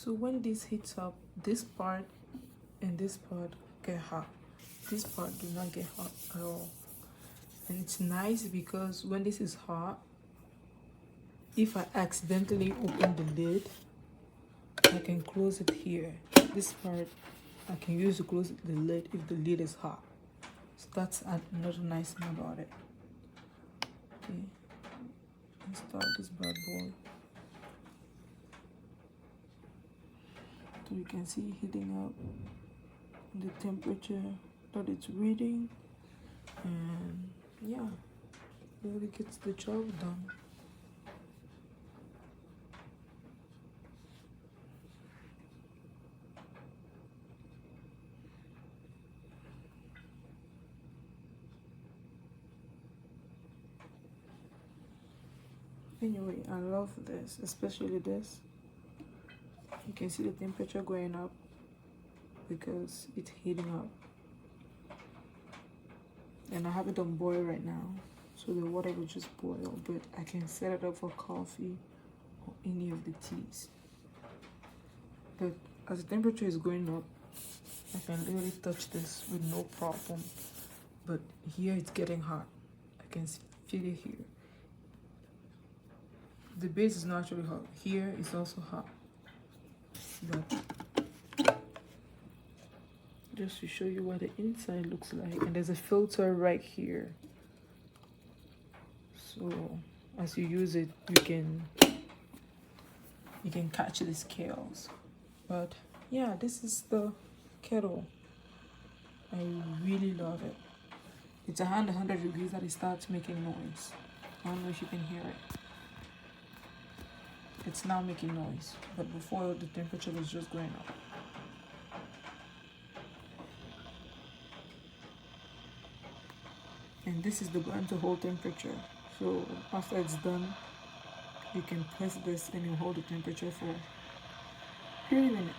So when this heats up, this part and this part get hot. This part do not get hot at all. And it's nice because when this is hot, if I accidentally open the lid, I can close it here. This part I can use to close the lid if the lid is hot. So that's another nice thing about it. Okay, let's start this bad boy. So you can see heating up the temperature that it's reading, and yeah, really gets the job done. Anyway, I love this, especially this. You can see the temperature going up because it's heating up. And I have it on boil right now, so the water will just boil, but I can set it up for coffee or any of the teas. But as the temperature is going up, I can literally touch this with no problem. But here it's getting hot. I can feel it here. The base is not actually hot. Here it's also hot. But just to show you what the inside looks like, and there's a filter right here. So as you use it, you can catch the scales. But yeah, this is the kettle. I really love it. It's 100 degrees that it starts making noise. I don't know if you can hear it. It's now making noise, but before the temperature was just going up. And this is the burn to hold temperature. So after it's done, you can press this and you hold the temperature for 30 minutes.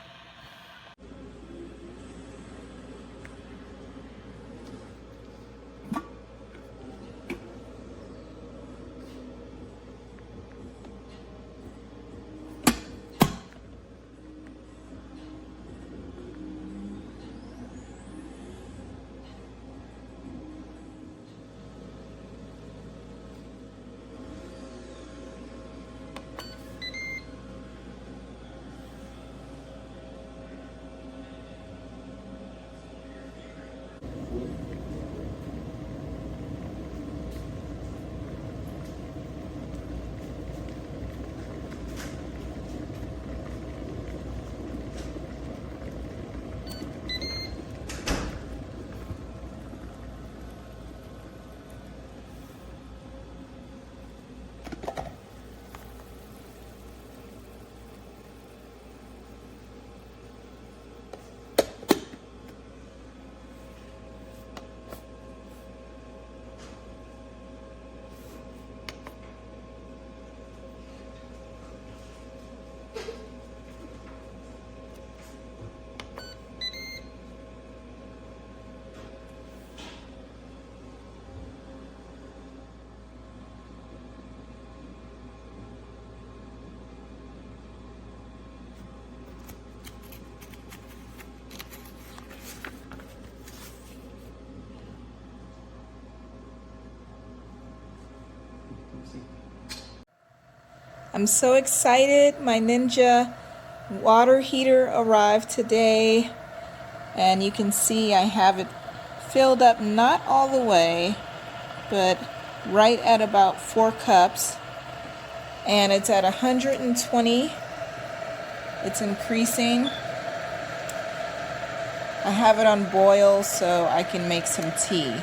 I'm so excited. My Ninja water heater arrived today, and you can see I have it filled up, not all the way, but right at about 4 cups, and it's at 120. It's increasing. I have it on boil so I can make some tea.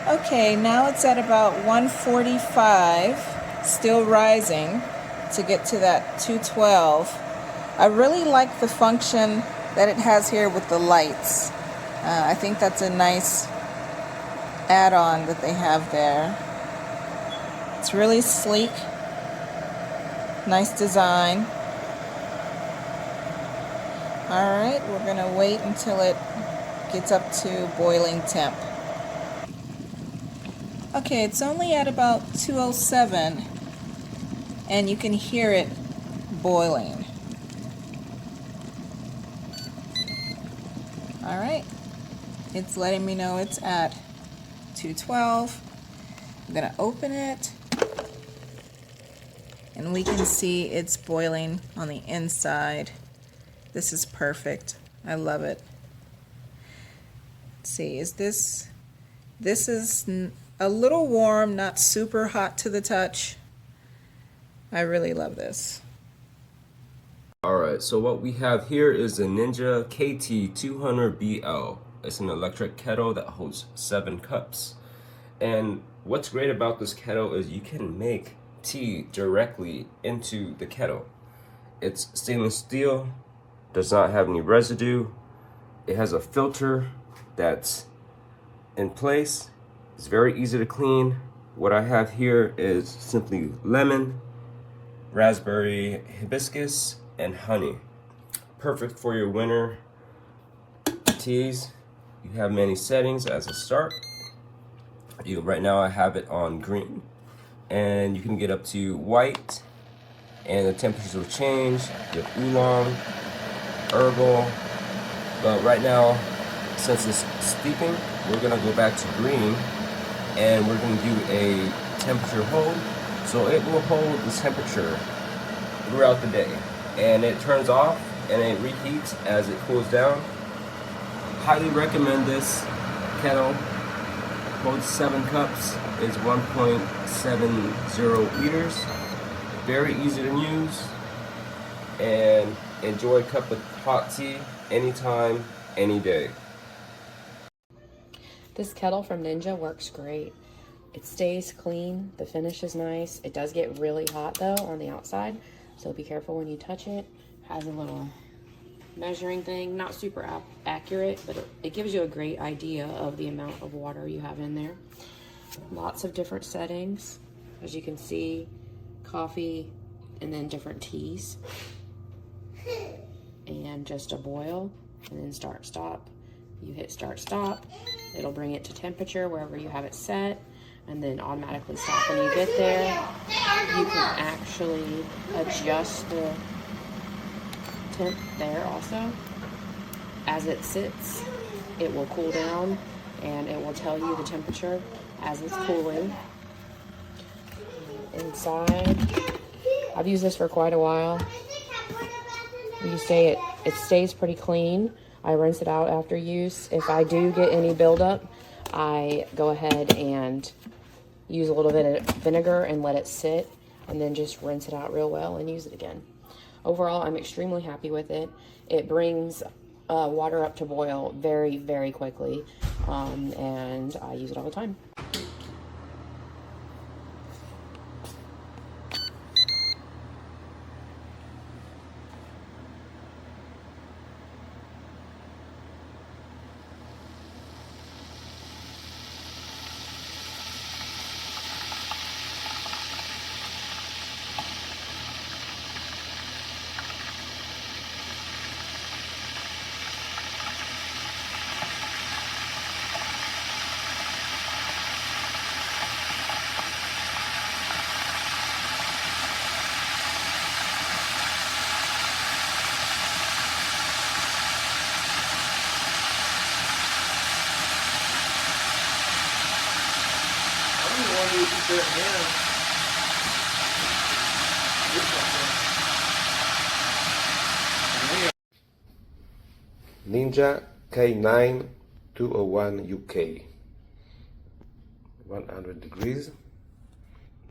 Okay, now it's at about 145, still rising to get to that 212. I really like the function that it has here with the lights. I think that's a nice add-on that they have there. It's really sleek, nice design. Alright, we're going to wait until it gets up to boiling temp. Okay, it's only at about 207, and you can hear it boiling. All right, it's letting me know it's at 212. I'm gonna open it, and we can see it's boiling on the inside. This is perfect. I love it. Let's see, is this is a little warm, not super hot to the touch. I really love this. Alright, so what we have here is the Ninja KT200 BL. It's an electric kettle that holds 7 cups. And what's great about this kettle is you can make tea directly into the kettle. It's stainless steel, does not have any residue. It has a filter that's in place. It's very easy to clean. What I have here is simply lemon, raspberry hibiscus, and honey. Perfect for your winter teas. You have many settings as a start. Right now I have it on green, and you can get up to white, and the temperatures will change. You have oolong, herbal, but right now, since it's steeping, we're gonna go back to green, and we're gonna do a temperature hold. So it will hold the temperature throughout the day, and it turns off and it reheats as it cools down. Highly recommend this kettle. Holds 7 cups, is 1.70 liters. Very easy to use, and enjoy a cup of hot tea anytime, any day. This kettle from Ninja works great. It stays clean, the finish is nice. It does get really hot though on the outside, so be careful when you touch it. Has a little measuring thing, not super accurate, but it gives you a great idea of the amount of water you have in there. Lots of different settings, as you can see, coffee and then different teas, and just a boil, and then start stop. You hit start stop, it'll bring it to temperature wherever you have it set, and then automatically stop when you get there. You can actually adjust the temp there also. As it sits, it will cool down, and it will tell you the temperature as it's cooling. Inside, I've used this for quite a while. It stays pretty clean. I rinse it out after use. If I do get any buildup, I go ahead and use a little bit of vinegar and let it sit, and then just rinse it out real well and use it again. Overall, I'm extremely happy with it. It brings water up to boil very, very quickly, and I use it all the time. Ninja K9 201 UK, 100 degrees.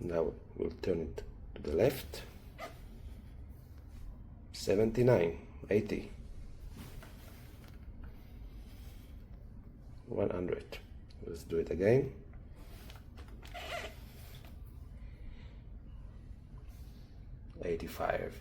Now we'll turn it to the left. 79, 80, 100. Let's do it again. 85.